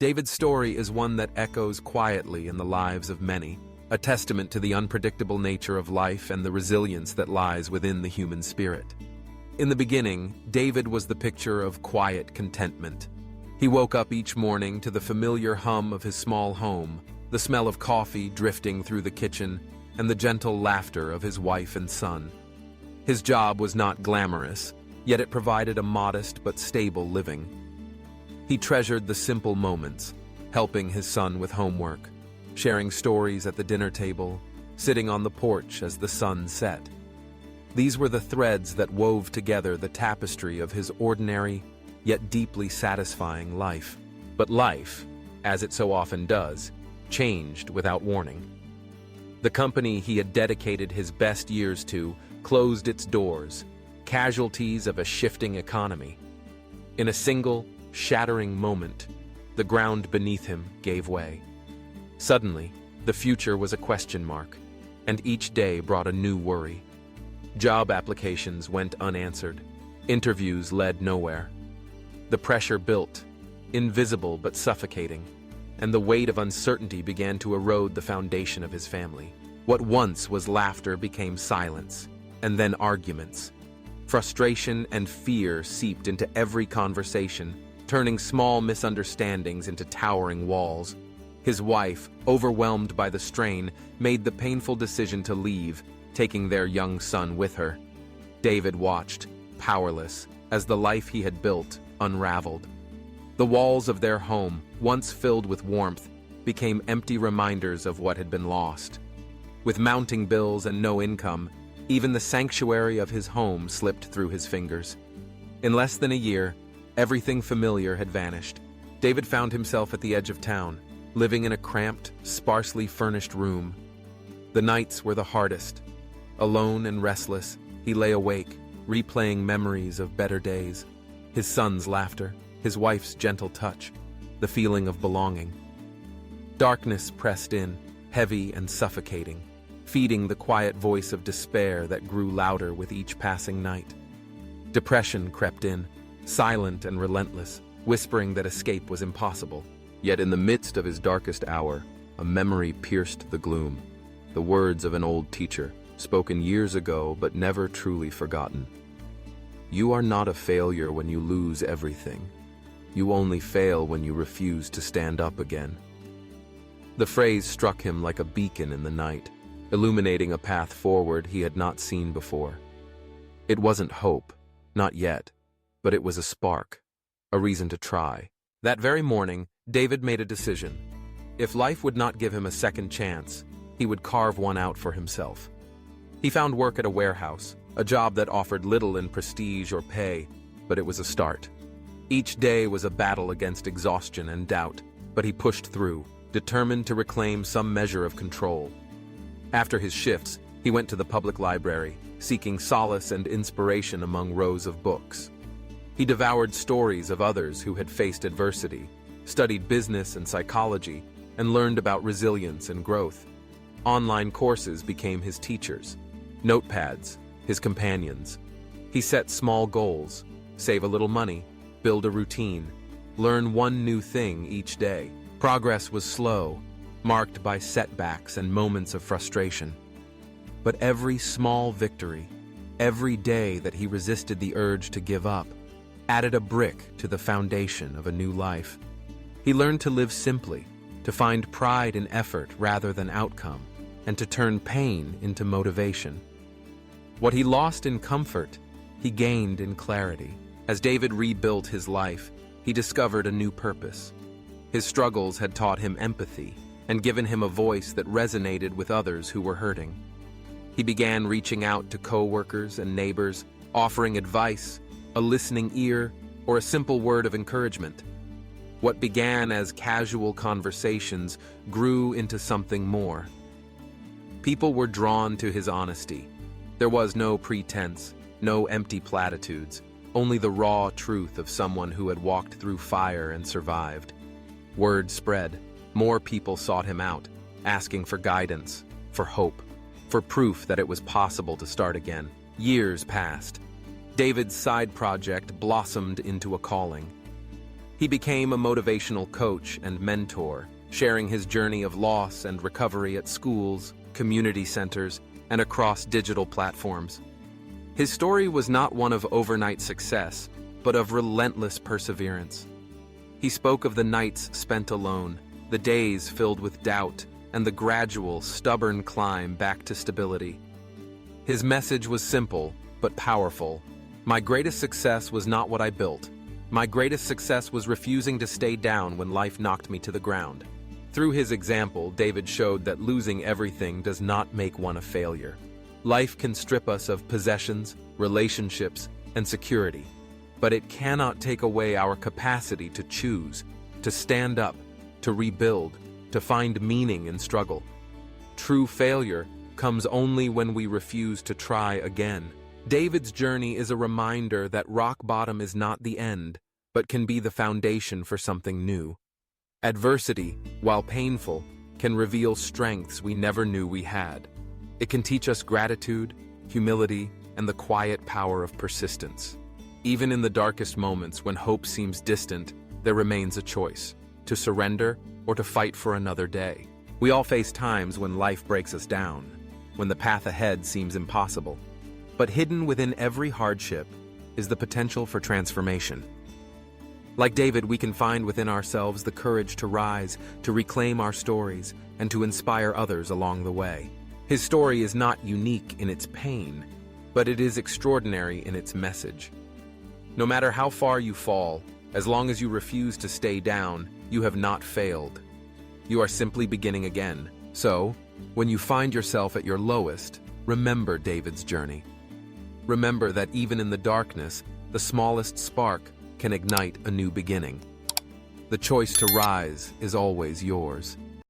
David's story is one that echoes quietly in the lives of many, a testament to the unpredictable nature of life and the resilience that lies within the human spirit. In the beginning, David was the picture of quiet contentment. He woke up each morning to the familiar hum of his small home, the smell of coffee drifting through the kitchen, and the gentle laughter of his wife and son. His job was not glamorous, yet it provided a modest but stable living. He treasured the simple moments, helping his son with homework, sharing stories at the dinner table, sitting on the porch as the sun set. These were the threads that wove together the tapestry of his ordinary, yet deeply satisfying life. But life, as it so often does, changed without warning. The company he had dedicated his best years to closed its doors, casualties of a shifting economy. In a single, shattering moment, the ground beneath him gave way. Suddenly, the future was a question mark, and each day brought a new worry. Job applications went unanswered. Interviews led nowhere. The pressure built, invisible but suffocating, and the weight of uncertainty began to erode the foundation of his family. What once was laughter became silence, and then arguments. Frustration and fear seeped into every conversation, turning small misunderstandings into towering walls. His wife, overwhelmed by the strain, made the painful decision to leave, taking their young son with her. David watched, powerless, as the life he had built unraveled. The walls of their home, once filled with warmth, became empty reminders of what had been lost. With mounting bills and no income, even the sanctuary of his home slipped through his fingers. In less than a year, everything familiar had vanished. David found himself at the edge of town, living in a cramped, sparsely furnished room. The nights were the hardest. Alone and restless, he lay awake, replaying memories of better days. His son's laughter, his wife's gentle touch, the feeling of belonging. Darkness pressed in, heavy and suffocating, feeding the quiet voice of despair that grew louder with each passing night. Depression crept in, silent and relentless, whispering that escape was impossible. Yet in the midst of his darkest hour, a memory pierced the gloom. The words of an old teacher, spoken years ago but never truly forgotten. You are not a failure when you lose everything. You only fail when you refuse to stand up again. The phrase struck him like a beacon in the night, illuminating a path forward he had not seen before. It wasn't hope, not yet, but it was a spark, a reason to try. That very morning, David made a decision. If life would not give him a second chance, he would carve one out for himself. He found work at a warehouse, a job that offered little in prestige or pay, but it was a start. Each day was a battle against exhaustion and doubt, but he pushed through, determined to reclaim some measure of control. After his shifts, he went to the public library, seeking solace and inspiration among rows of books. He devoured stories of others who had faced adversity, studied business and psychology, and learned about resilience and growth. Online courses became his teachers, notepads, his companions. He set small goals: save a little money, build a routine, learn one new thing each day. Progress was slow, marked by setbacks and moments of frustration. But every small victory, every day that he resisted the urge to give up, added a brick to the foundation of a new life. He learned to live simply, to find pride in effort rather than outcome, and to turn pain into motivation. What he lost in comfort, he gained in clarity. As David rebuilt his life, he discovered a new purpose. His struggles had taught him empathy and given him a voice that resonated with others who were hurting. He began reaching out to coworkers and neighbors, offering advice, a listening ear, or a simple word of encouragement. What began as casual conversations grew into something more. People were drawn to his honesty. There was no pretense, no empty platitudes, only the raw truth of someone who had walked through fire and survived. Word spread. More people sought him out, asking for guidance, for hope, for proof that it was possible to start again. Years passed. David's side project blossomed into a calling. He became a motivational coach and mentor, sharing his journey of loss and recovery at schools, community centers, and across digital platforms. His story was not one of overnight success, but of relentless perseverance. He spoke of the nights spent alone, the days filled with doubt, and the gradual, stubborn climb back to stability. His message was simple, but powerful. My greatest success was not what I built. My greatest success was refusing to stay down when life knocked me to the ground. Through his example, David showed that losing everything does not make one a failure. Life can strip us of possessions, relationships, and security, but it cannot take away our capacity to choose, to stand up, to rebuild, to find meaning in struggle. True failure comes only when we refuse to try again. David's journey is a reminder that rock bottom is not the end, but can be the foundation for something new. Adversity, while painful, can reveal strengths we never knew we had. It can teach us gratitude, humility, and the quiet power of persistence. Even in the darkest moments when hope seems distant, there remains a choice: to surrender or to fight for another day. We all face times when life breaks us down, when the path ahead seems impossible. But hidden within every hardship is the potential for transformation. Like David, we can find within ourselves the courage to rise, to reclaim our stories, and to inspire others along the way. His story is not unique in its pain, but it is extraordinary in its message. No matter how far you fall, as long as you refuse to stay down, you have not failed. You are simply beginning again. So, when you find yourself at your lowest, remember David's journey. Remember that even in the darkness, the smallest spark can ignite a new beginning. The choice to rise is always yours.